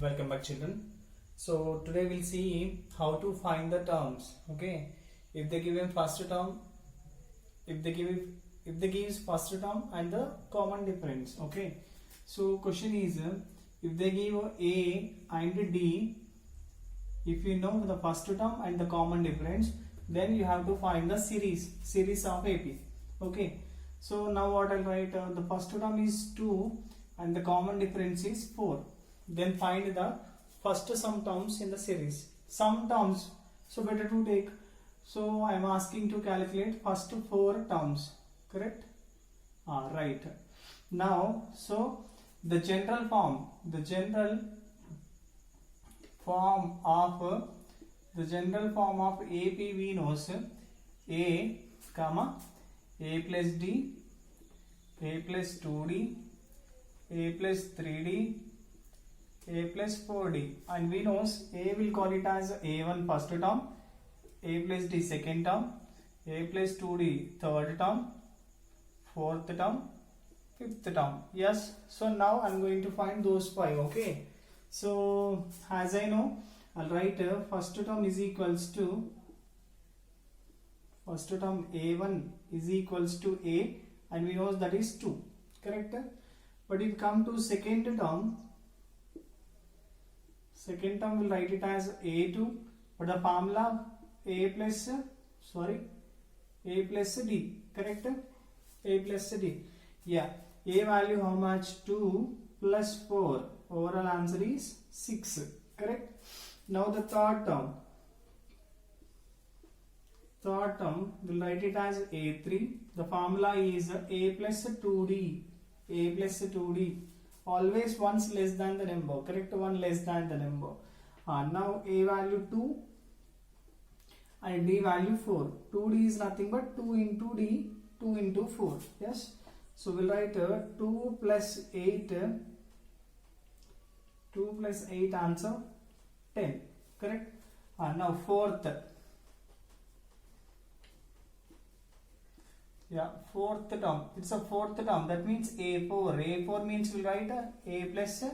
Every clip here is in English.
Welcome back, children. So today we'll see how to find the terms. Okay, if they give a first term, if they give first term and the common difference. Okay, so question is if they give A and D, if you know the first term and the common difference, then you have to find the series of AP. Okay, so now what I'll write, the first term is 2 and the common difference is 4. Then find the first sum terms in the series. Sum terms, so better to take. So I am asking to calculate first 4 terms, correct? Right. Now, so the general form of AP we knows A, comma, A plus D, A plus 2D, A plus 3D, A plus 4D, and we knows A will call it as A1 first term, A plus D second term, A plus 2D third term, fourth term, fifth term. Yes, so now I am going to find those 5. Okay, so as I know, I'll write first term is equals to A1 is equals to A, and we know that is 2, correct? But if you come to second term we'll write it as A2, but the formula A plus D, correct? A plus D. Yeah, A value how much? 2 plus 4. Overall answer is 6, correct? Now the third term we'll write it as A3. The formula is A plus 2D. A plus 2D. Always one's less than the number, correct? 1 less than the number. Now A value 2 and D value 4. 2D is nothing but 2 into D, 2 into 4. Yes. So we'll write 2 plus 8 answer 10, correct? Now fourth. Yeah, fourth term. It's a fourth term. That means A4. A4 means we'll write A plus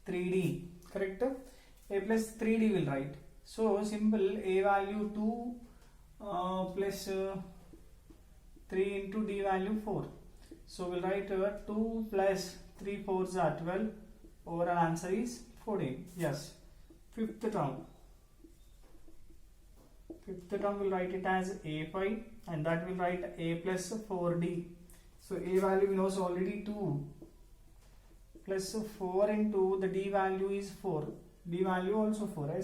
3D. Correct? A plus 3D will write. So simple. A value 2 plus 3 into D value 4. So we'll write 2 plus 3 4s are 12. Overall answer is 14. Yes. Fifth term we'll write it as A5, and that will write A plus 4D. So A value we know is already 2 plus 4 into the D value is 4. D value also 4, right?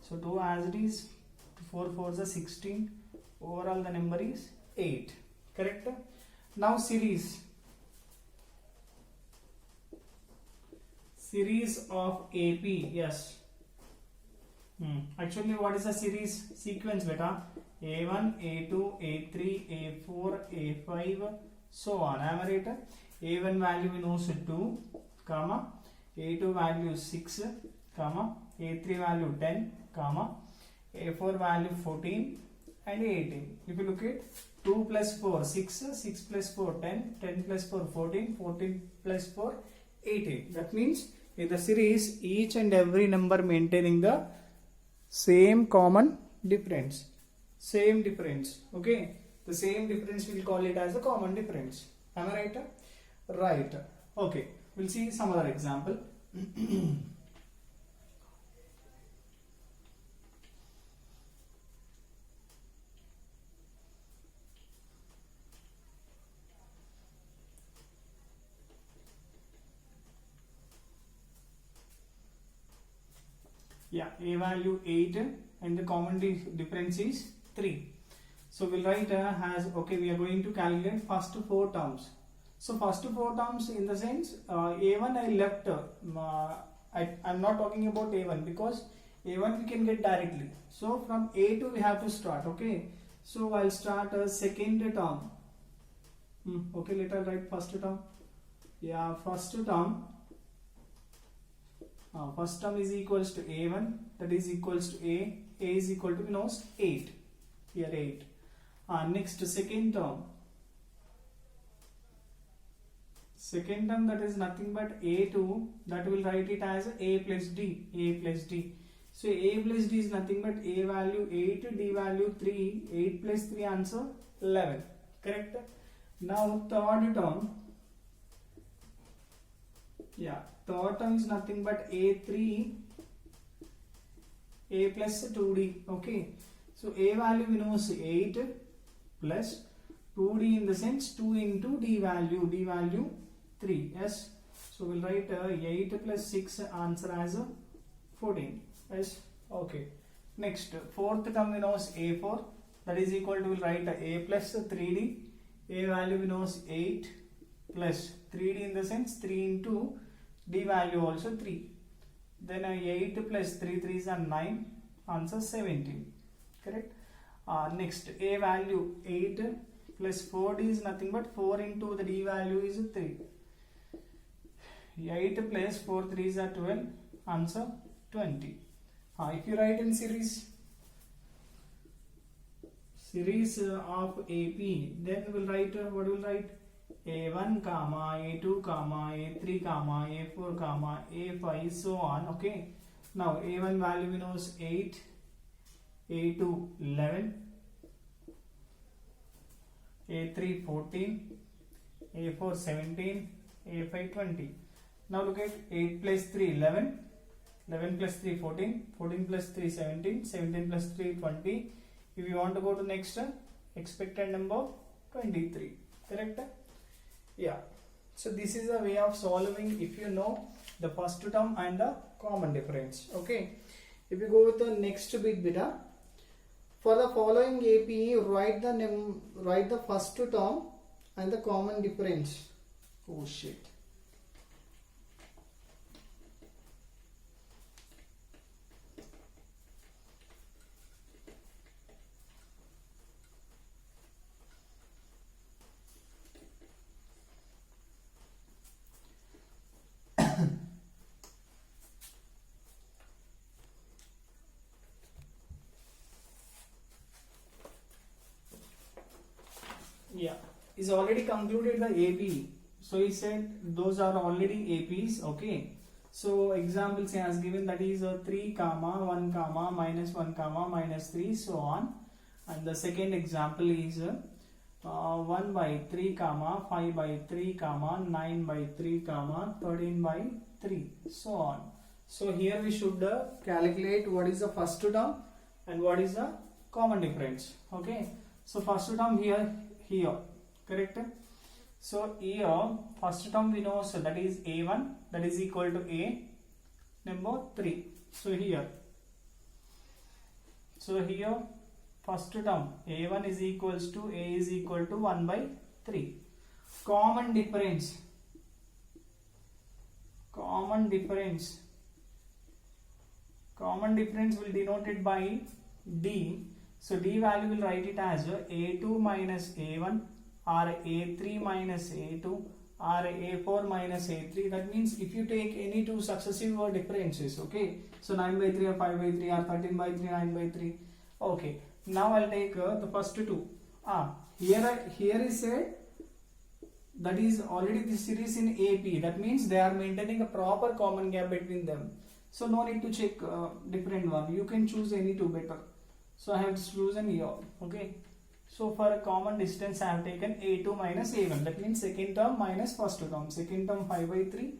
So 2 as it is, 4 4s are 16. Overall the number is 8, correct? Now series of AP. Yes. Actually, what is a series? Sequence, beta. A1, A2, A3, A4, A5, so on. Am I right? A1 value we know 2, comma, A2 value 6, comma, A3 value 10, comma, A4 value 14 and 18. If you look at 2 plus 4, 6, 6 plus 4, 10, 10 plus 4, 14, 14 plus 4, 18. That means in the series, each and every number maintaining the same common difference. Okay, the same difference we'll call it as the common difference. Am I right? Right. Okay, we'll see some other example. Yeah, A value 8 and the common difference is 3. So we'll write as, okay, we are going to calculate first 4 terms. So first 4 terms in the sense, A1 I left, I'm not talking about A1 because A1 we can get directly. So from A2 we have to start, okay. So I'll start a second term. Okay, let us write first term. Yeah, first term is equals to A1, that is equals to A is equal to, we know, 8, here 8. Next second term Second term, that is nothing but a2, that will write it as a plus d, a plus d. So a plus d is nothing but a value 8, d value 3, 8 plus 3 answer 11, correct? Now third term, yeah, third term is nothing but a3, a plus 2d, okay? So a value we know is 8 plus 2d in the sense 2 into d value 3, yes? So we'll write 8 plus 6 answer as 14, yes? Okay. Next, fourth term we know is a4, that is equal to, we'll write a plus 3d, a value we know is 8 plus 3d in the sense 3 into d value also 3. Then 8 plus 3 3s are 9, answer 17, correct? Next, a value 8 plus 4d is nothing but 4 into the d value is 3. 8 plus 4 3s are 12, answer 20. If you write in series of AP, then we'll write what we'll write a1 comma a2 comma a3 comma a4 comma a5 so on, okay? Now a1 value we know is 8, a2 11, a3 14, a4 17, a5 20. Now look at 8 plus 3 11, 11 plus 3 14, 14 plus 3 17, 17 plus 3 20. If you want to go to next, expected number 23, correct? Yeah. So this is a way of solving if you know the first term and the common difference, okay? If you go with the next bit beta, for the following AP, write the first term and the common difference. Oh shit. Yeah, is already concluded the AP. So he said those are already APs, okay? So examples he has given, that is 3 comma 1 comma minus 1 comma minus 3 so on. And the second example is 1 by 3 comma 5 by 3 comma 9 by 3 comma 13 by 3 so on. So here we should calculate what is the first term and what is the common difference, okay? So first term here, correct? So here first term we know, so that is a1, that is equal to a number 3. So here first term a1 is equals to a is equal to 1 by 3. Common difference will denote it by d. So d value will write it as a2 minus a1 or a3 minus a2 or a4 minus a3. That means if you take any two successive differences, okay? So 9 by 3 or 5 by 3 or 13 by 3, 9 by 3. Okay. Now I'll take the first two. Here is said that is already this series in AP. That means they are maintaining a proper common gap between them. So no need to check different one. You can choose any two better. So I have chosen here, okay? So for a common distance I have taken a2 minus a1. That means second term minus first term. Second term 5 by 3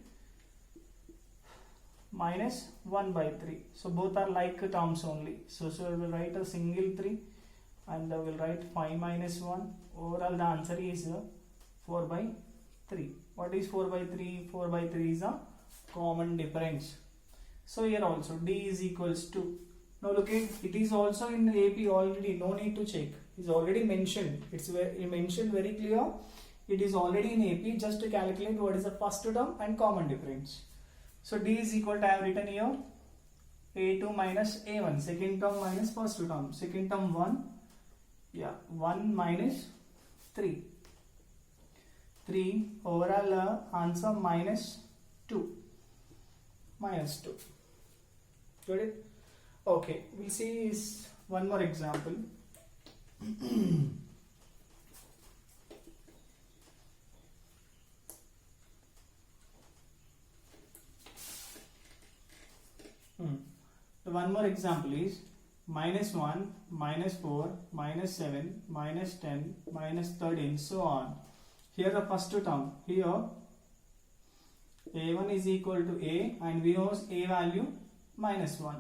minus 1 by 3. So both are like terms only. So we will write a single 3 and we will write 5 minus 1. Overall the answer is 4 by 3. What is 4 by 3? 4 by 3 is a common difference. So here also d is equals to. Now look at it is also in AP already. No need to check. It's already mentioned. It's mentioned very clear. It is already in AP. Just to calculate what is the first term and common difference. So d is equal to, I have written here a2 minus a1. Second term minus first term. Second term 1. Yeah, 1 minus 3. 3 overall answer minus 2. Minus 2. Got it? Okay, we'll see one more example. The one more example is minus 1, minus 4, minus 7, minus 10, minus 13, so on. Here the first term, here a1 is equal to a, and we know a value minus 1.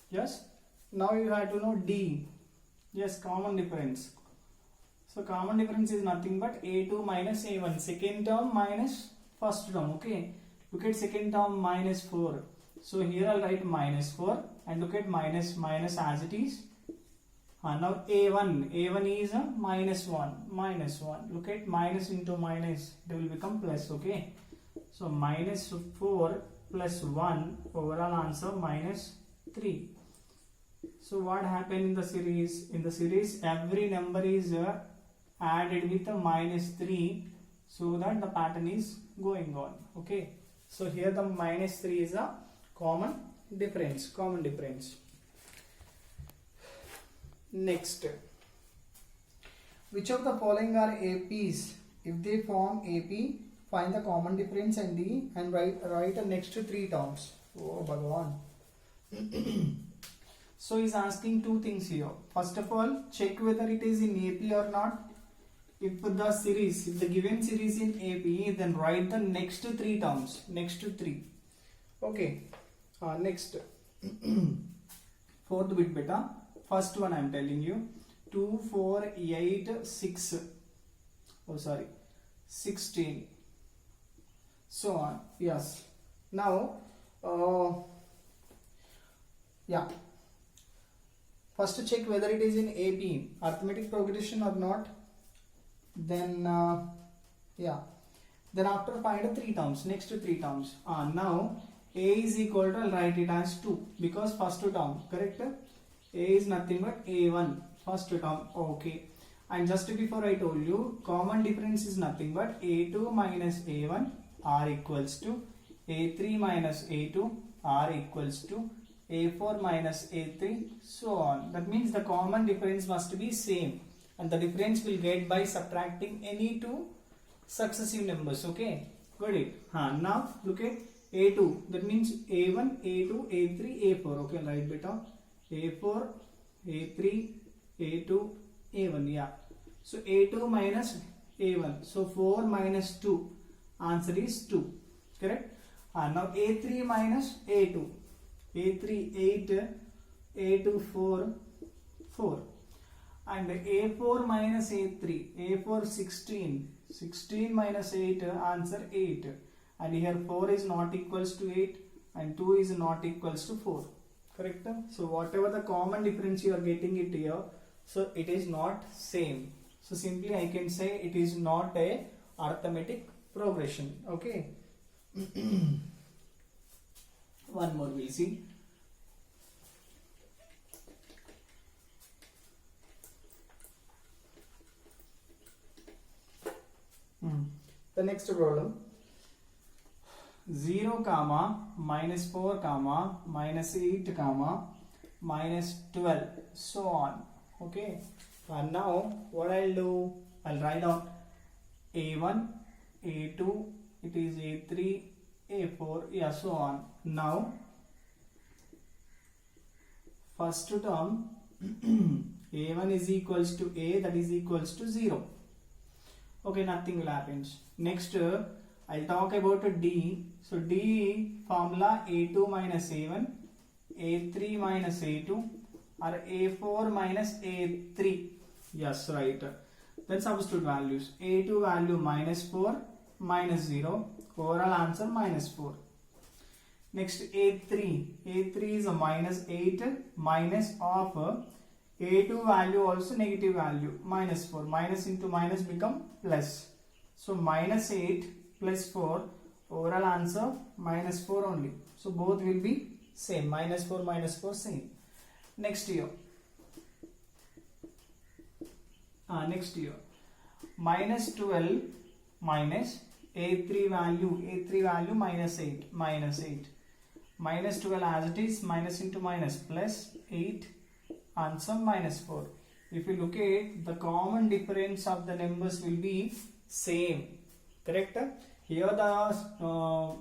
Yes. Now you have to know d. Yes, common difference. So common difference is nothing but a2 minus a1. Second term minus first term. Okay. Look at second term minus 4. So here I'll write minus 4 and look at minus as it is. Now a1 is a minus 1. Look at minus into minus, it will become plus. Okay. So minus 4 plus 1, overall answer minus 3. So what happened in the series? In the series, every number is added with a minus 3, so that the pattern is going on. Okay. So here the minus 3 is a common difference. Next, which of the following are APs? If they form AP, find the common difference and D, and write the next 3 terms. Oh Bhagwan. So he's asking 2 things here. First of all, check whether it is in AP or not. If the given series in AP, then write the next 3 terms. Okay. Next. 4th bit beta. First one I am telling you. 2, 4, 8, 6. 16. So on. Yes. Now, first check whether it is in AP, arithmetic progression or not. Then then after find the 3 terms, next 3 terms. Now a is equal to, I'll write it as 2 because first term, correct? A is nothing but a1, first term. Okay. And just before I told you, common difference is nothing but a2 minus a1 are equals to a3 minus a2 are equals to a4 minus a3, so on. That means the common difference must be same, and the difference will get by subtracting any 2 successive numbers. Okay, got it? Now look at a2, that means a1, a2, a3, a4. Okay, right beta, a4, a3, a2, a1. Yeah, so a2 minus a1, so 4 minus 2, answer is 2, correct? Now a3 minus a2, a3 8, a2 4, and a4 minus a3, a4 16 minus 8, answer 8, and here 4 is not equals to 8 and 2 is not equals to 4, correct? So whatever the common difference you are getting it here, so it is not same, so simply I can say it is not a arithmetic progression. Okay. One more we'll see. The next problem, 0 comma minus 4 comma minus 8 comma minus 12, so on. Okay, and now what I'll do, I'll write down a1, a2, it is a3, a4, yeah, so on. Now first term a1 is equals to a, that is equals to 0. Okay, nothing will happen. Next, I'll talk about D. So D formula a2 minus a1, a3 minus a2, or a4 minus a3. Yes, right. Then substitute values. A2 value minus 4, minus 0. Overall answer minus 4. Next a3. A3 is a minus 8, minus of a2 value also negative value, minus 4. Minus into minus become plus. So minus 8 plus 4, overall answer minus 4 only. So both will be same, minus 4 same. Next year. Next year. Minus 12 minus a3 value minus 8. Minus 12 as it is, minus into minus plus 8, answer minus 4. If you look at the common difference of the numbers will be same, correct? Here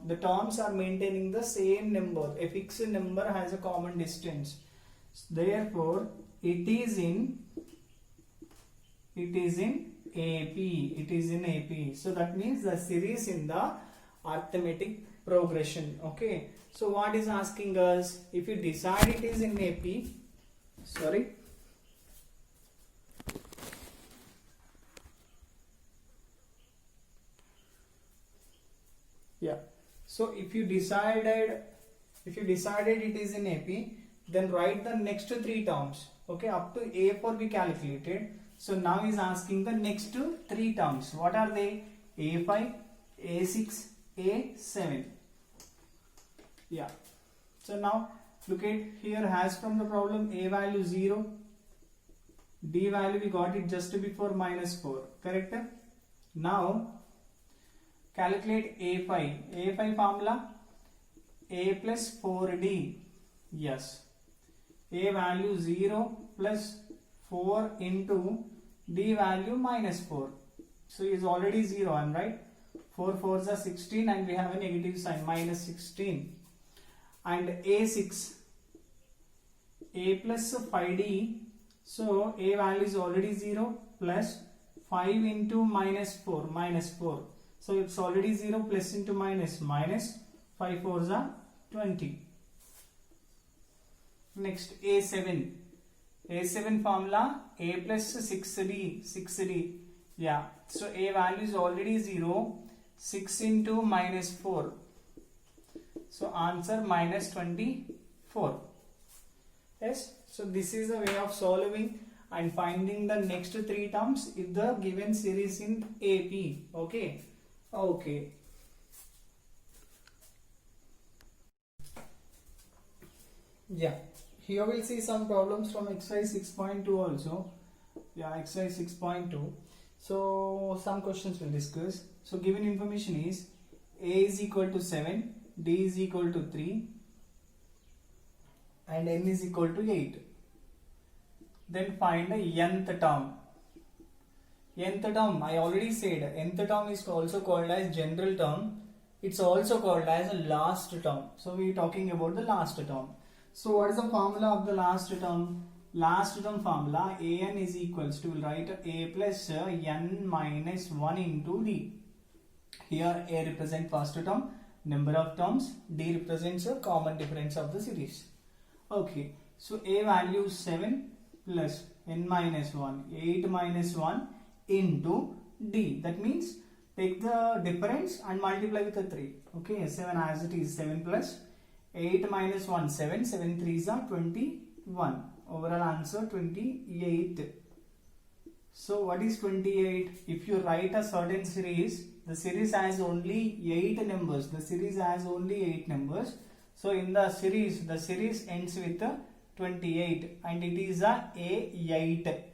the terms are maintaining the same number. A fixed number has a common distance. Therefore, it is in AP. It is in AP. So that means the series in the arithmetic progression. Okay. So what is asking us? If you decide it is in AP, sorry. Yeah. So if you decided it is in AP, then write the next three terms. Okay, up to A4 we calculated. So now is asking the next three terms. What are they? A5, A6, A7. Yeah. So now look at here, has from the problem A value 0, D value we got it just before -4. Correct? Now calculate A5. A5 formula A plus 4D. Yes. A value 0 plus 4 into D value -4. So is already 0, I'm right. 4 4s are 16 and we have a negative sign, -16. And A6. A plus 5D. So A value is already 0 plus 5 into -4. So it's already 0 plus into minus 5 4s are 20. Next A7. A7 formula A plus 6D. Yeah. So A value is already 0. 6 into -4. So answer -24. Yes. So this is a way of solving and finding the next three terms if the given series in AP. Okay. Okay. Yeah. Here we'll see some problems from exercise 6.2 also. Yeah, exercise 6.2. So some questions we'll discuss. So given information is A is equal to 7, D is equal to 3 and N is equal to 8. Then find the nth term. Nth term, I already said, nth term is also called as general term. It's also called as a last term. So we are talking about the last term. So what is the formula of the last term? Last term formula, an is equals to, we'll write a plus n minus 1 into d. Here a represents first term, number of terms, d represents a common difference of the series. Okay, so a value 7 plus n minus 1, 8 minus 1 into d. That means take the difference and multiply with the 3. Okay, 7 as it is, 7 plus 8 minus 1, 7, 7 3s are 21. Overall answer 28. So what is 28? If you write a certain series, the series has only 8 numbers. The series has only 8 numbers. So in the series ends with 28 and it is a A8.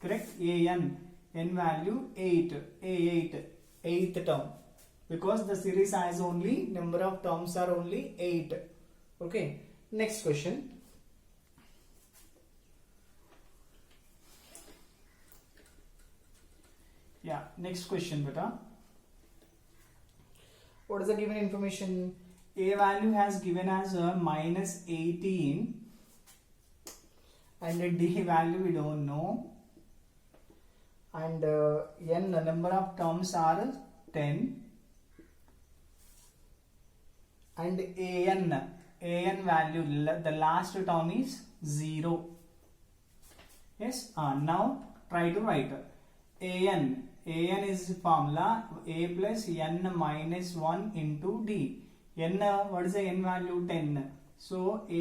Correct? An. N value 8. A8. 8th term. Because the series has only, number of terms are only 8. Okay. Next question. Yeah, next question beta. What is the given information? A value has given as a -18 and the D value we don't know, and n number of terms are 10 and an value, the last term is 0. Yes. Now try to write an is formula a plus n minus 1 into d. N, what is the n value? 10. So a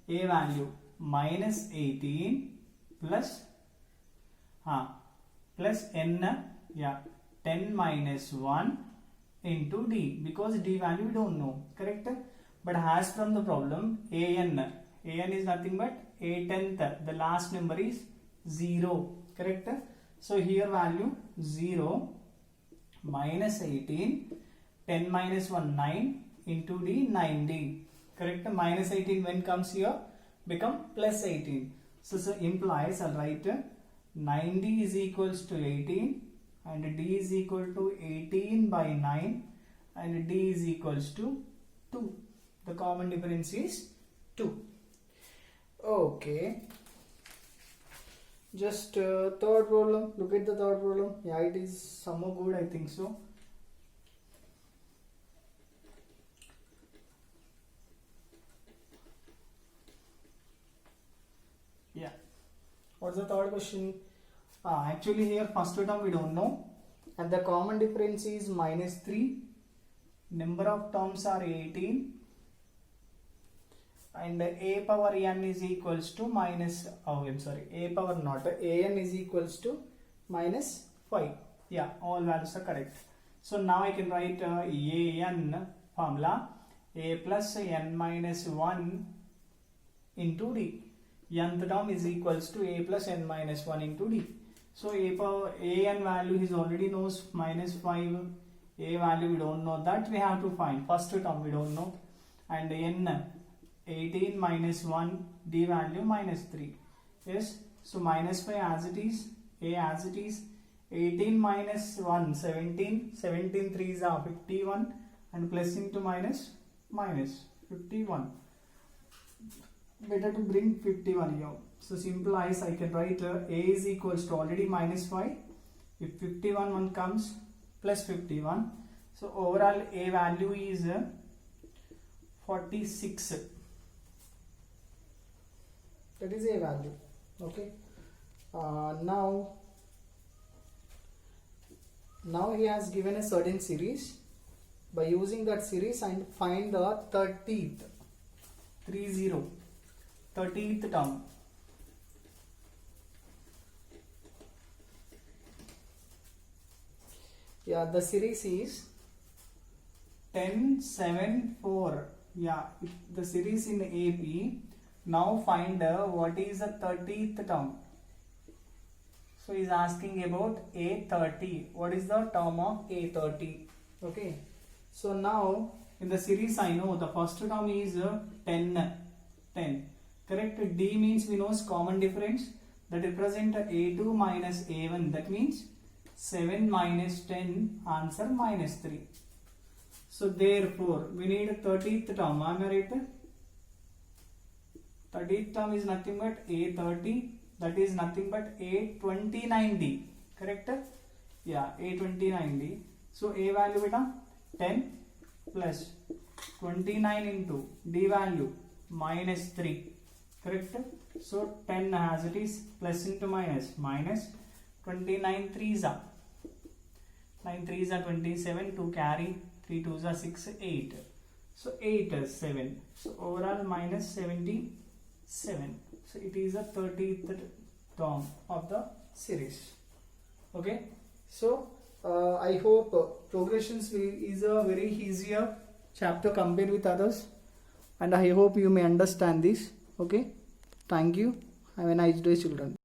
value minus 18 plus n, yeah, 10 minus 1 into d, because d value we don't know. Correct? But as from the problem, an is nothing but a tenth, the last number is 0. Correct? So here value 0 minus 18, 10 minus 1 9 into d 9d. Correct? Minus 18 when comes here become plus 18. So implies I'll write 9d is equals to 18 and D is equal to 18 by 9 and D is equals to 2. The common difference is 2. Okay. Just third problem. Look at the third problem. Yeah, it is somewhat good, I think so. Yeah. What's the third question? Actually here first term we don't know, and the common difference is -3. Number of terms are 18, and a power n is equals to a power not an is equals to -5. Yeah, all values are correct. So now I can write an formula a plus n minus 1 into d. Nth term is equals to a plus n minus 1 into d. So an value is already knows -5. A value we don't know, that we have to find. First term we don't know, and n 18 minus 1, d value -3. Yes, so -5 as it is, a as it is, 18 minus 1 17, 17 3s are 51, and plus into minus 51. Better to bring 51 here. So simplifies, I can write a is equals to already -5. If 51 one comes plus 51. So overall a value is 46. That is a value. Okay. Now he has given a certain series. By using that series and find the 30th term. Yeah, the series is 10 7 4. Yeah, the series in AP. Now find what is the 30th term. So he is asking about A30. What is the term of A30? Okay. So now in the series I know the first term is 10. Correct? D means we know common difference. That represent A2 minus A1. That means 7 minus 10, answer -3. So therefore we need a 30th term. Am I right? 30th term is nothing but A30. That is nothing but A29D. Correct? Yeah, A29D. So A value beta 10 plus 29 into D value -3. Correct? So 10 as it is, plus into minus 29 3s are 9 3s are 27, 2 carry, 3 2s are 6, 8. So 8 is 7. So overall -77. So it is the 30th term of the series. Okay. So I hope progressions is a very easier chapter compared with others, and I hope you may understand this. Okay. Thank you. Have a nice day, children.